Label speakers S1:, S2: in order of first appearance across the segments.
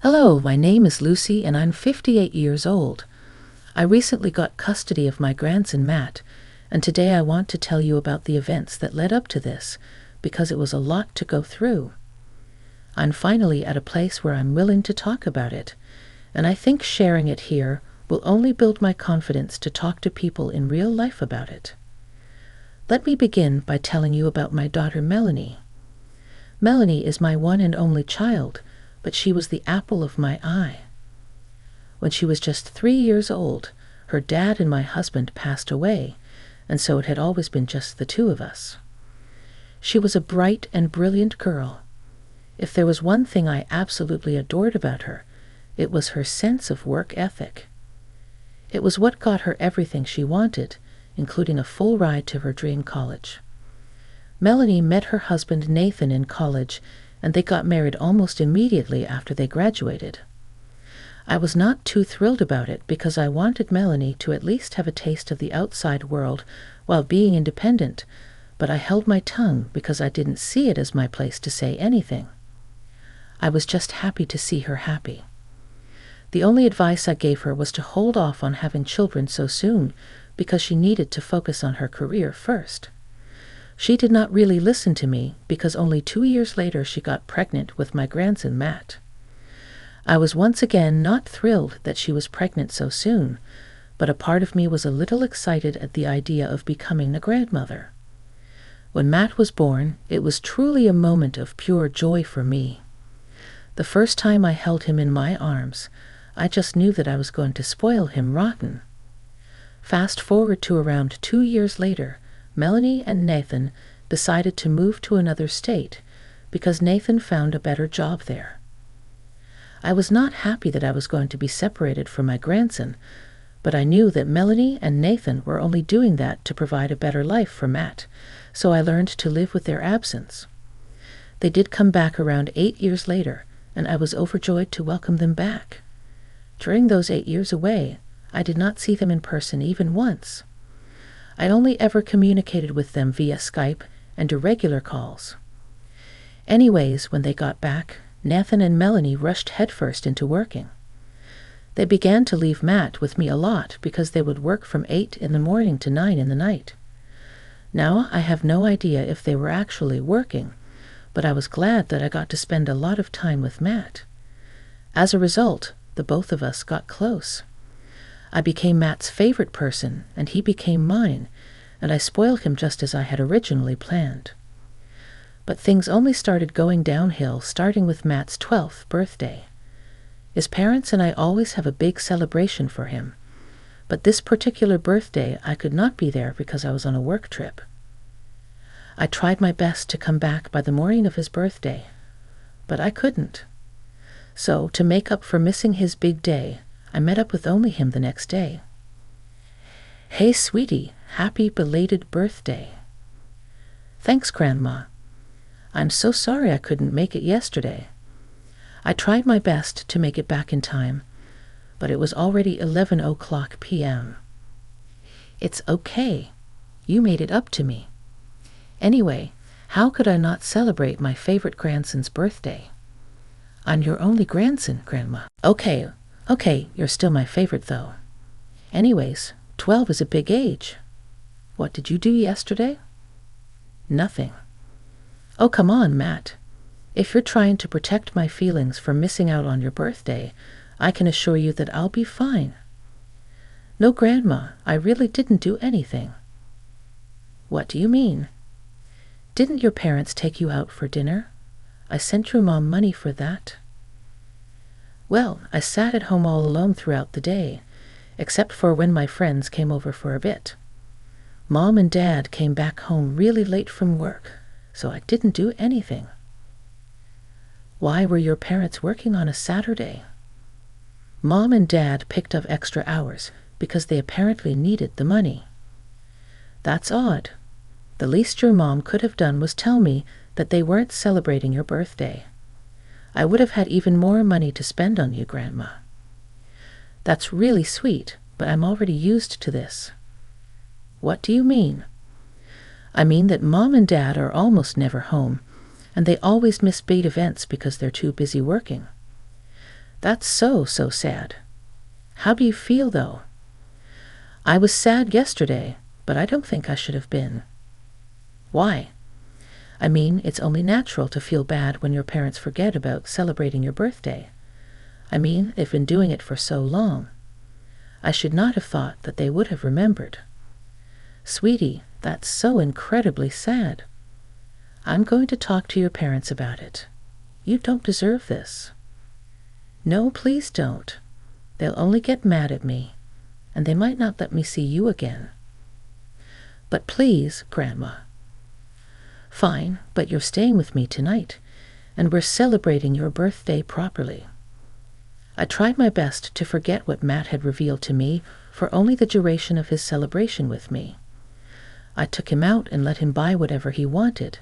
S1: Hello, my name is Lucy and I'm 58 years old. I recently got custody of my grandson Matt, and today I want to tell you about the events that led up to this, because it was a lot to go through. I'm finally at a place where I'm willing to talk about it, and I think sharing it here will only build my confidence to talk to people in real life about it. Let me begin by telling you about my daughter Melanie. Melanie is my one and only child, but she was the apple of my eye. When she was just 3 years old, her dad and my husband passed away, and so it had always been just the two of us. She was a bright and brilliant girl. If there was one thing I absolutely adored about her, it was her sense of work ethic. It was what got her everything she wanted, including a full ride to her dream college. Melanie met her husband Nathan in college, and they got married almost immediately after they graduated. I was not too thrilled about it because I wanted Melanie to at least have a taste of the outside world while being independent, but I held my tongue because I didn't see it as my place to say anything. I was just happy to see her happy. The only advice I gave her was to hold off on having children so soon because she needed to focus on her career first. She did not really listen to me because only 2 years later she got pregnant with my grandson Matt. I was once again not thrilled that she was pregnant so soon, but a part of me was a little excited at the idea of becoming a grandmother. When Matt was born, it was truly a moment of pure joy for me. The first time I held him in my arms, I just knew that I was going to spoil him rotten. Fast forward to around 2 years later, Melanie and Nathan decided to move to another state because Nathan found a better job there. I was not happy that I was going to be separated from my grandson, but I knew that Melanie and Nathan were only doing that to provide a better life for Matt, so I learned to live with their absence. They did come back around 8 years later, and I was overjoyed to welcome them back. During those 8 years away, I did not see them in person even once. I only ever communicated with them via Skype and irregular calls. Anyways, when they got back, Nathan and Melanie rushed headfirst into working. They began to leave Matt with me a lot because they would work from 8 in the morning to 9 in the night. Now I have no idea if they were actually working, but I was glad that I got to spend a lot of time with Matt. As a result, the both of us got close. I became Matt's favorite person, and he became mine, and I spoiled him just as I had originally planned. But things only started going downhill starting with Matt's 12th birthday. His parents and I always have a big celebration for him, but this particular birthday I could not be there because I was on a work trip. I tried my best to come back by the morning of his birthday, but I couldn't. So, to make up for missing his big day, I met up with only him the next day. "Hey, sweetie, happy belated birthday." "Thanks, Grandma. I'm so sorry I couldn't make it yesterday. I tried my best to make it back in time, but it was already 11 p.m. "It's okay. You made it up to me. Anyway, how could I not celebrate my favorite grandson's birthday?" "I'm your only grandson, Grandma." Okay, you're still my favorite, though. Anyways, 12 is a big age. What did you do yesterday?" "Nothing." "Oh, come on, Matt. If you're trying to protect my feelings from missing out on your birthday, I can assure you that I'll be fine." "No, Grandma, I really didn't do anything." "What do you mean?" "Didn't your parents take you out for dinner? I sent your mom money for that." "Well, I sat at home all alone throughout the day, except for when my friends came over for a bit. Mom and Dad came back home really late from work, so I didn't do anything." "Why were your parents working on a Saturday?" "Mom and Dad picked up extra hours because they apparently needed the money." "That's odd. The least your mom could have done was tell me that they weren't celebrating your birthday. I would have had even more money to spend on you, Grandma." "That's really sweet, but I'm already used to this." "What do you mean?" "I mean that Mom and Dad are almost never home, and they always miss big events because they're too busy working. That's so sad. How do you feel, though? I was sad yesterday, but I don't think I should have been. Why? I mean, it's only natural to feel bad when your parents forget about celebrating your birthday. I mean, they've been doing it for so long. I should not have thought that they would have remembered. Sweetie, that's so incredibly sad. I'm going to talk to your parents about it. You don't deserve this. No, please don't. They'll only get mad at me, and they might not let me see you again. But please, Grandma. Fine, but you're staying with me tonight, and we're celebrating your birthday properly. I tried my best to forget what Matt had revealed to me for only the duration of his celebration with me. I took him out and let him buy whatever he wanted.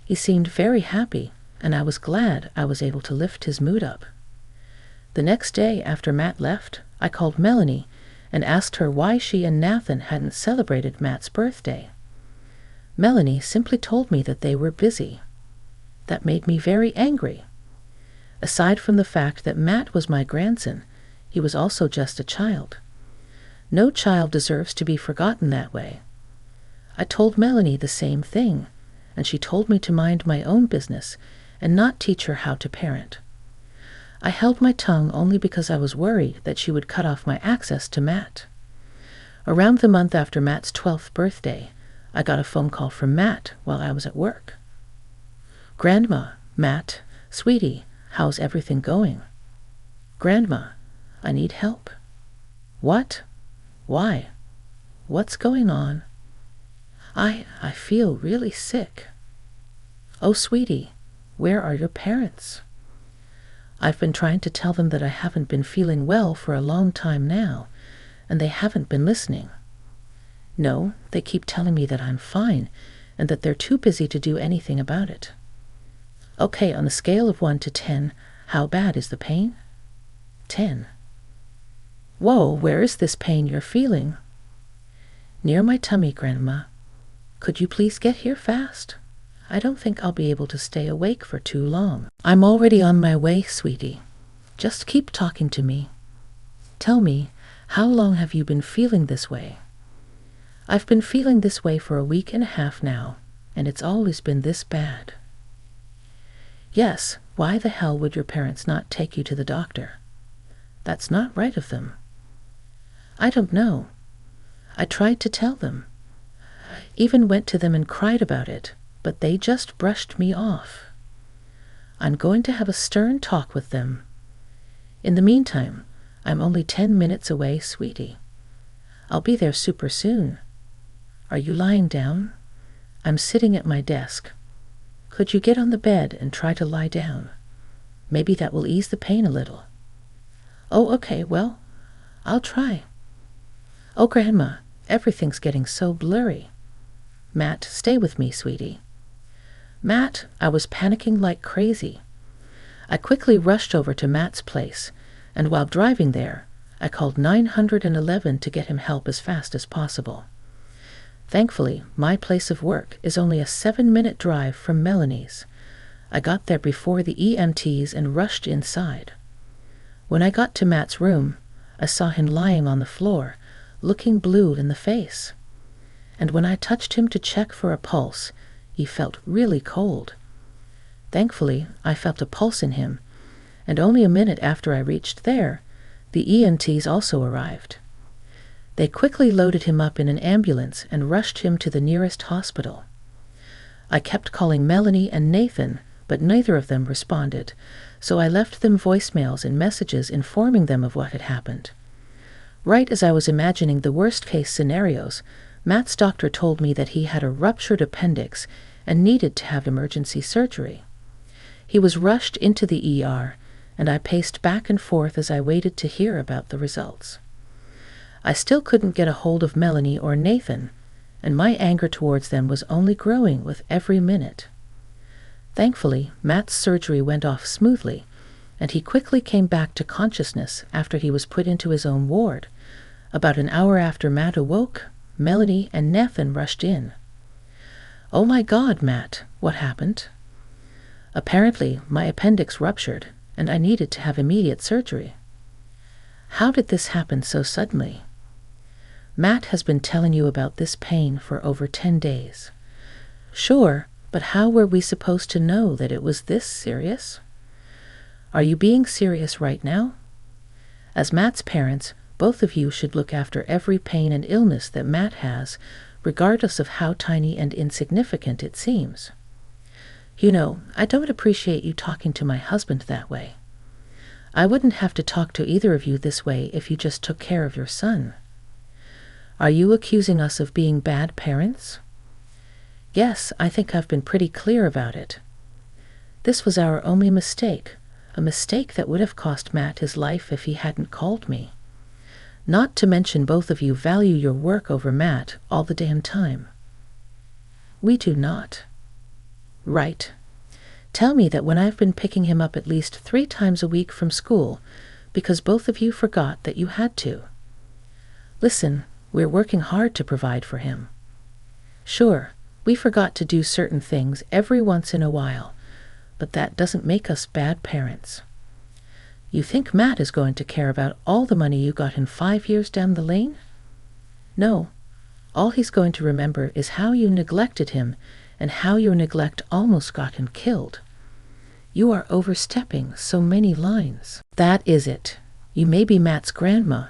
S1: He seemed very happy, and I was glad I was able to lift his mood up. The next day after Matt left, I called Melanie and asked her why she and Nathan hadn't celebrated Matt's birthday. Melanie simply told me that they were busy. That made me very angry. Aside from the fact that Matt was my grandson, he was also just a child. No child deserves to be forgotten that way. I told Melanie the same thing, and she told me to mind my own business and not teach her how to parent. I held my tongue only because I was worried that she would cut off my access to Matt. Around the month after Matt's 12th birthday, I got a phone call from Matt while I was at work. Grandma, Matt, sweetie, how's everything going? Grandma, I need help. What? Why? What's going on? I feel really sick. Oh, sweetie, where are your parents? I've been trying to tell them that I haven't been feeling well for a long time now, and they haven't been listening. No, they keep telling me that I'm fine, and that they're too busy to do anything about it. Okay, on a scale of 1 to 10, how bad is the pain? 10. Whoa, where is this pain you're feeling? Near my tummy, Grandma. Could you please get here fast? I don't think I'll be able to stay awake for too long. I'm already on my way, sweetie. Just keep talking to me. Tell me, how long have you been feeling this way? I've been feeling this way for a week and a half now, and it's always been this bad. Yes, why the hell would your parents not take you to the doctor? That's not right of them. I don't know. I tried to tell them. Even went to them and cried about it, but they just brushed me off. I'm going to have a stern talk with them. In the meantime, I'm only 10 minutes away, sweetie. I'll be there super soon. Are you lying down? I'm sitting at my desk. Could you get on the bed and try to lie down? Maybe that will ease the pain a little. Oh, okay, well, I'll try. Oh, Grandma, everything's getting so blurry. Matt, stay with me, sweetie. Matt, I was panicking like crazy. I quickly rushed over to Matt's place, and while driving there, I called 911 to get him help as fast as possible. Thankfully, my place of work is only a 7-minute drive from Melanie's. I got there before the EMTs and rushed inside. When I got to Matt's room, I saw him lying on the floor, looking blue in the face. And when I touched him to check for a pulse, he felt really cold. Thankfully, I felt a pulse in him, and only a minute after I reached there, the EMTs also arrived. They quickly loaded him up in an ambulance and rushed him to the nearest hospital. I kept calling Melanie and Nathan, but neither of them responded, so I left them voicemails and messages informing them of what had happened. Right as I was imagining the worst-case scenarios, Matt's doctor told me that he had a ruptured appendix and needed to have emergency surgery. He was rushed into the ER, and I paced back and forth as I waited to hear about the results. I still couldn't get a hold of Melanie or Nathan, and my anger towards them was only growing with every minute. Thankfully, Matt's surgery went off smoothly, and he quickly came back to consciousness after he was put into his own ward. About an hour after Matt awoke, Melanie and Nathan rushed in. Oh my God, Matt, what happened? Apparently, my appendix ruptured, and I needed to have immediate surgery. How did this happen so suddenly? Matt has been telling you about this pain for over 10 days. Sure, but how were we supposed to know that it was this serious? Are you being serious right now? As Matt's parents, both of you should look after every pain and illness that Matt has, regardless of how tiny and insignificant it seems. You know, I don't appreciate you talking to my husband that way. I wouldn't have to talk to either of you this way if you just took care of your son. Are you accusing us of being bad parents? Yes, I think I've been pretty clear about it. This was our only mistake, a mistake that would have cost Matt his life if he hadn't called me. Not to mention both of you value your work over Matt all the damn time. We do not. Right. Tell me that when I've been picking him up at least 3 times a week from school because both of you forgot that you had to. Listen, we're working hard to provide for him. Sure, we forgot to do certain things every once in a while, but that doesn't make us bad parents. You think Matt is going to care about all the money you got in 5 years down the lane? No. All he's going to remember is how you neglected him and how your neglect almost got him killed. You are overstepping so many lines. That is it. You may be Matt's grandma,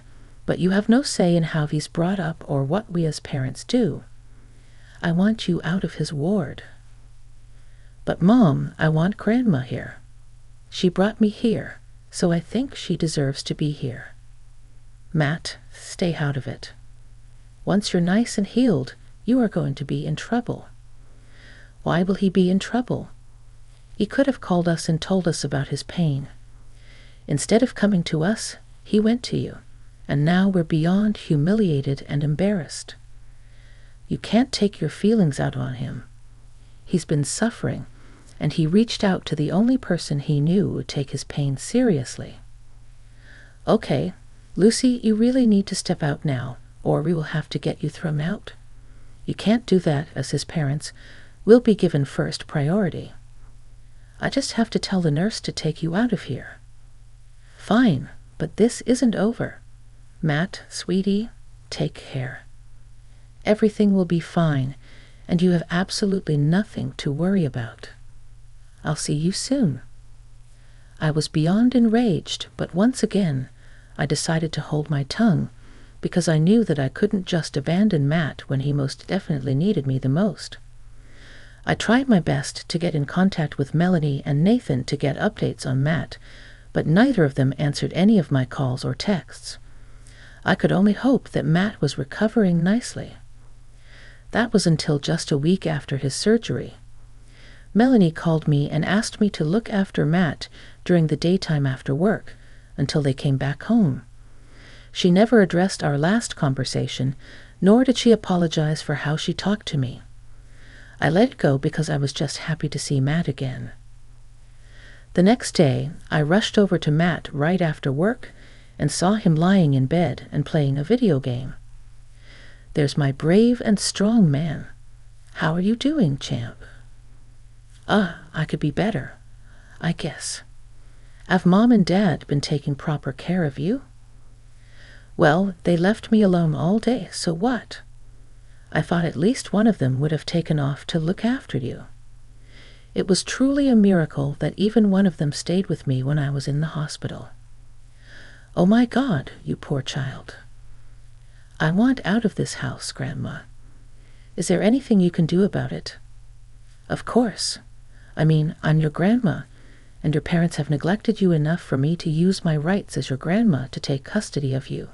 S1: but you have no say in how he's brought up or what we as parents do. I want you out of his ward. But Mom, I want Grandma here. She brought me here, so I think she deserves to be here. Matt, stay out of it. Once you're nice and healed, you are going to be in trouble. Why will he be in trouble? He could have called us and told us about his pain. Instead of coming to us, he went to you, and now we're beyond humiliated and embarrassed. You can't take your feelings out on him. He's been suffering, and he reached out to the only person he knew would take his pain seriously. Okay, Lucy, you really need to step out now, or we will have to get you thrown out. You can't do that as his parents. We'll be given first priority. I just have to tell the nurse to take you out of here. Fine, but this isn't over. Matt, sweetie, take care. Everything will be fine, and you have absolutely nothing to worry about. I'll see you soon. I was beyond enraged, but once again, I decided to hold my tongue, because I knew that I couldn't just abandon Matt when he most definitely needed me the most. I tried my best to get in contact with Melanie and Nathan to get updates on Matt, but neither of them answered any of my calls or texts. I could only hope that Matt was recovering nicely. That was until just a week after his surgery. Melanie called me and asked me to look after Matt during the daytime after work, until they came back home. She never addressed our last conversation, nor did she apologize for how she talked to me. I let it go because I was just happy to see Matt again. The next day, I rushed over to Matt right after work and saw him lying in bed and playing a video game. There's my brave and strong man. How are you doing, champ? I could be better, I guess. Have Mom and Dad been taking proper care of you? Well, they left me alone all day, so what? I thought at least one of them would have taken off to look after you. It was truly a miracle that even one of them stayed with me when I was in the hospital. Oh my God, you poor child. I want out of this house, Grandma. Is there anything you can do about it? Of course. I mean, I'm your grandma, and your parents have neglected you enough for me to use my rights as your grandma to take custody of you.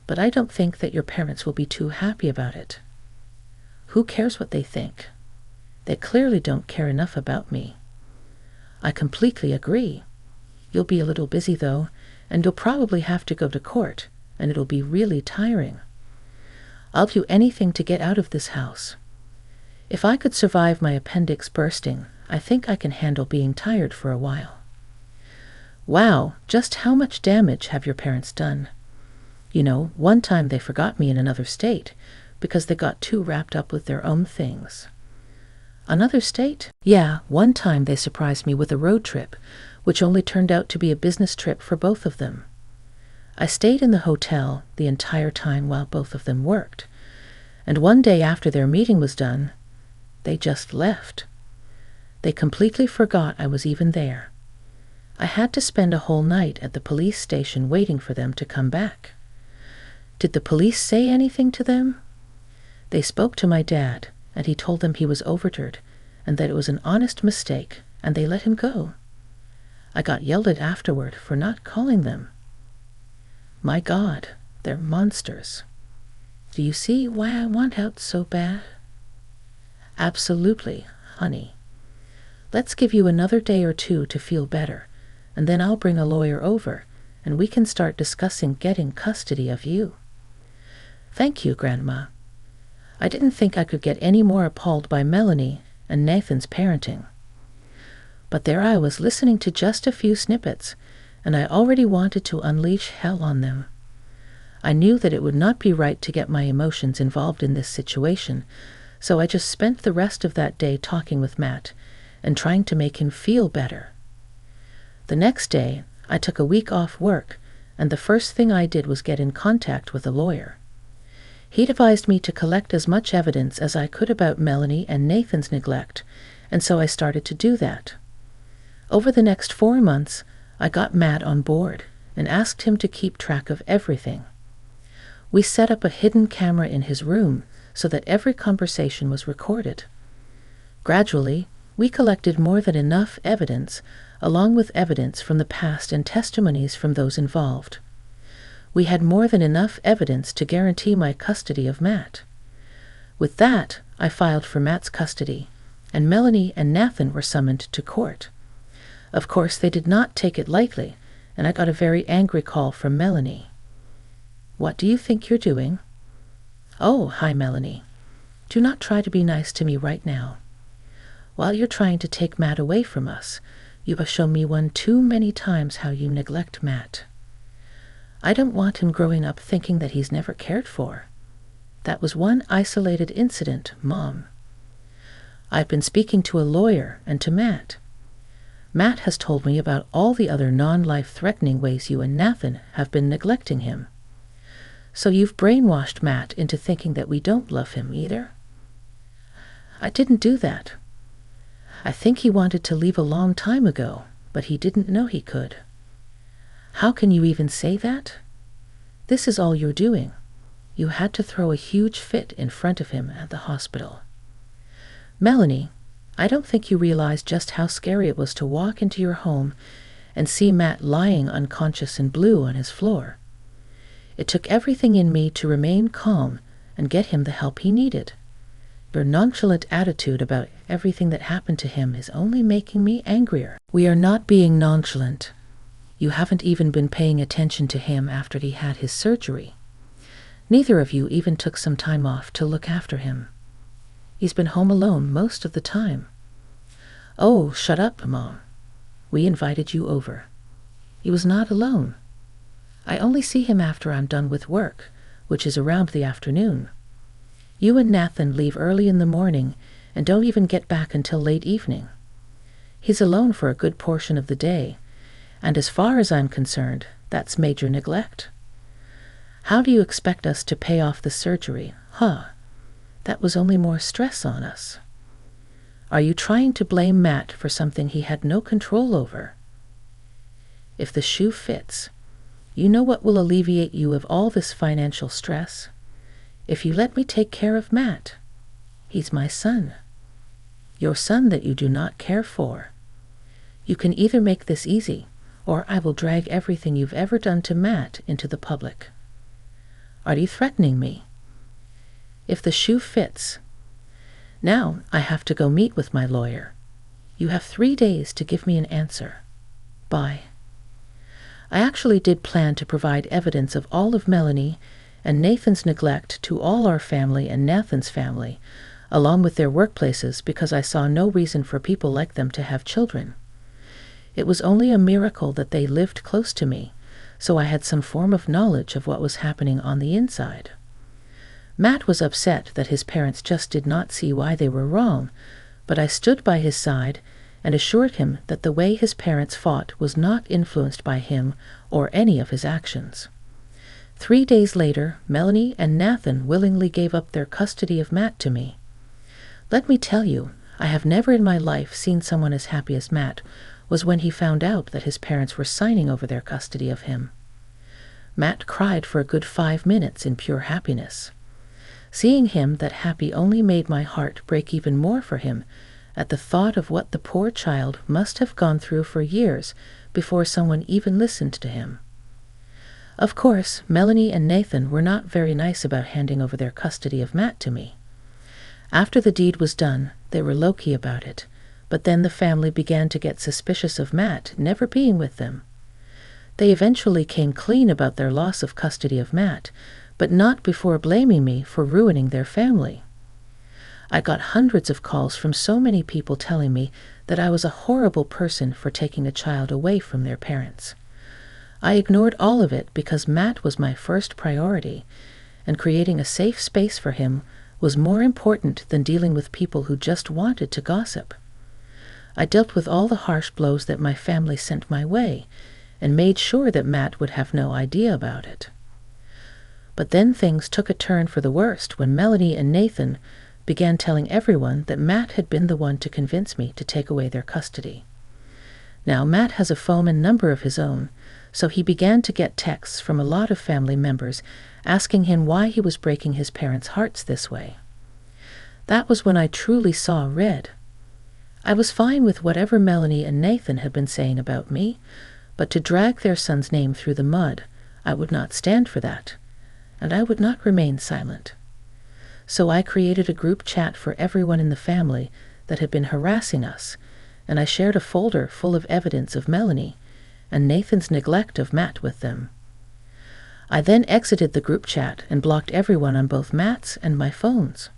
S1: But I don't think that your parents will be too happy about it. Who cares what they think? They clearly don't care enough about me. I completely agree. You'll be a little busy, though, and you'll probably have to go to court, and it'll be really tiring. I'll do anything to get out of this house. If I could survive my appendix bursting, I think I can handle being tired for a while. Wow, just how much damage have your parents done? You know, one time they forgot me in another state because they got too wrapped up with their own things. Another state? Yeah, one time they surprised me with a road trip, which only turned out to be a business trip for both of them. I stayed in the hotel the entire time while both of them worked, and one day after their meeting was done, they just left. They completely forgot I was even there. I had to spend a whole night at the police station waiting for them to come back. Did the police say anything to them? They spoke to my dad, and he told them he was overjoyed and that it was an honest mistake, and they let him go. I got yelled at afterward for not calling them. My God, they're monsters. Do you see why I want out so bad? Absolutely, honey. Let's give you another day or two to feel better, and then I'll bring a lawyer over, and we can start discussing getting custody of you. Thank you, Grandma. I didn't think I could get any more appalled by Melanie and Nathan's parenting. But there I was listening to just a few snippets, and I already wanted to unleash hell on them. I knew that it would not be right to get my emotions involved in this situation, so I just spent the rest of that day talking with Matt and trying to make him feel better. The next day, I took a week off work, and the first thing I did was get in contact with a lawyer. He advised me to collect as much evidence as I could about Melanie and Nathan's neglect, and so I started to do that. Over the next 4 months, I got Matt on board and asked him to keep track of everything. We set up a hidden camera in his room so that every conversation was recorded. Gradually, we collected more than enough evidence, along with evidence from the past and testimonies from those involved. We had more than enough evidence to guarantee my custody of Matt. With that, I filed for Matt's custody, and Melanie and Nathan were summoned to court. Of course, they did not take it lightly, and I got a very angry call from Melanie. What do you think you're doing? Oh, hi, Melanie. Do not try to be nice to me right now. While you're trying to take Matt away from us, you have shown me one too many times how you neglect Matt. I don't want him growing up thinking that he's never cared for. That was one isolated incident, Mom. I've been speaking to a lawyer and to Matt. Matt has told me about all the other non-life-threatening ways you and Nathan have been neglecting him. So you've brainwashed Matt into thinking that we don't love him either? I didn't do that. I think he wanted to leave a long time ago, but he didn't know he could. How can you even say that? This is all you're doing. You had to throw a huge fit in front of him at the hospital. Melanie, I don't think you realize just how scary it was to walk into your home and see Matt lying unconscious and blue on his floor. It took everything in me to remain calm and get him the help he needed. Your nonchalant attitude about everything that happened to him is only making me angrier. We are not being nonchalant. You haven't even been paying attention to him after he had his surgery. Neither of you even took some time off to look after him. He's been home alone most of the time. Oh, shut up, Mom. We invited you over. He was not alone. I only see him after I'm done with work, which is around the afternoon. You and Nathan leave early in the morning and don't even get back until late evening. He's alone for a good portion of the day, and as far as I'm concerned, that's major neglect. How do you expect us to pay off the surgery, huh? That was only more stress on us. Are you trying to blame Matt for something he had no control over? If the shoe fits, you know what will alleviate you of all this financial stress? If you let me take care of Matt. He's my son. Your son that you do not care for. You can either make this easy, or I will drag everything you've ever done to Matt into the public. Are you threatening me? If the shoe fits. Now I have to go meet with my lawyer. You have 3 days to give me an answer. Bye. I actually did plan to provide evidence of all of Melanie and Nathan's neglect to all our family and Nathan's family, along with their workplaces, because I saw no reason for people like them to have children. It was only a miracle that they lived close to me, so I had some form of knowledge of what was happening on the inside. Matt was upset that his parents just did not see why they were wrong, but I stood by his side and assured him that the way his parents fought was not influenced by him or any of his actions. 3 days later, Melanie and Nathan willingly gave up their custody of Matt to me. Let me tell you, I have never in my life seen someone as happy as Matt was when he found out that his parents were signing over their custody of him. Matt cried for a good 5 minutes in pure happiness. Seeing him that happy only made my heart break even more for him at the thought of what the poor child must have gone through for years before someone even listened to him. Of course, Melanie and Nathan were not very nice about handing over their custody of Matt to me. After the deed was done, they were low-key about it, but then the family began to get suspicious of Matt never being with them. They eventually came clean about their loss of custody of Matt, but not before blaming me for ruining their family. I got hundreds of calls from so many people telling me that I was a horrible person for taking a child away from their parents. I ignored all of it because Matt was my first priority, and creating a safe space for him was more important than dealing with people who just wanted to gossip. I dealt with all the harsh blows that my family sent my way, and made sure that Matt would have no idea about it. But then things took a turn for the worst when Melanie and Nathan began telling everyone that Matt had been the one to convince me to take away their custody. Now, Matt has a phone and number of his own, so he began to get texts from a lot of family members asking him why he was breaking his parents' hearts this way. That was when I truly saw red. I was fine with whatever Melanie and Nathan had been saying about me, but to drag their son's name through the mud, I would not stand for that, and I would not remain silent. So I created a group chat for everyone in the family that had been harassing us, and I shared a folder full of evidence of Melanie and Nathan's neglect of Matt with them. I then exited the group chat and blocked everyone on both Matt's and my phones.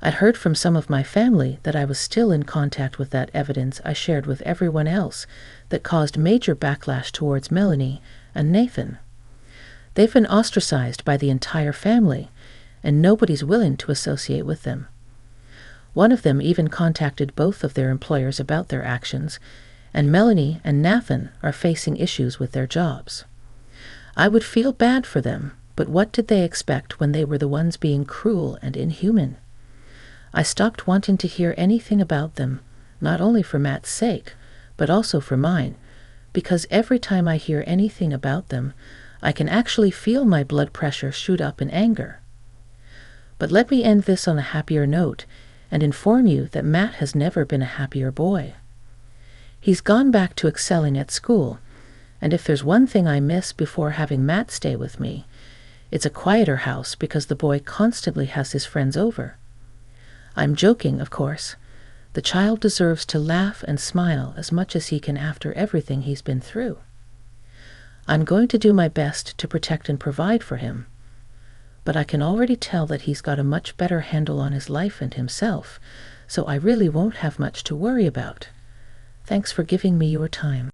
S1: I'd heard from some of my family that I was still in contact with that evidence I shared with everyone else that caused major backlash towards Melanie and Nathan. They've been ostracized by the entire family, and nobody's willing to associate with them. One of them even contacted both of their employers about their actions, and Melanie and Nathan are facing issues with their jobs. I would feel bad for them, but what did they expect when they were the ones being cruel and inhuman? I stopped wanting to hear anything about them, not only for Matt's sake, but also for mine, because every time I hear anything about them, I can actually feel my blood pressure shoot up in anger. But let me end this on a happier note and inform you that Matt has never been a happier boy. He's gone back to excelling at school, and if there's one thing I miss before having Matt stay with me, it's a quieter house because the boy constantly has his friends over. I'm joking, of course. The child deserves to laugh and smile as much as he can after everything he's been through. I'm going to do my best to protect and provide for him, but I can already tell that he's got a much better handle on his life and himself, so I really won't have much to worry about. Thanks for giving me your time.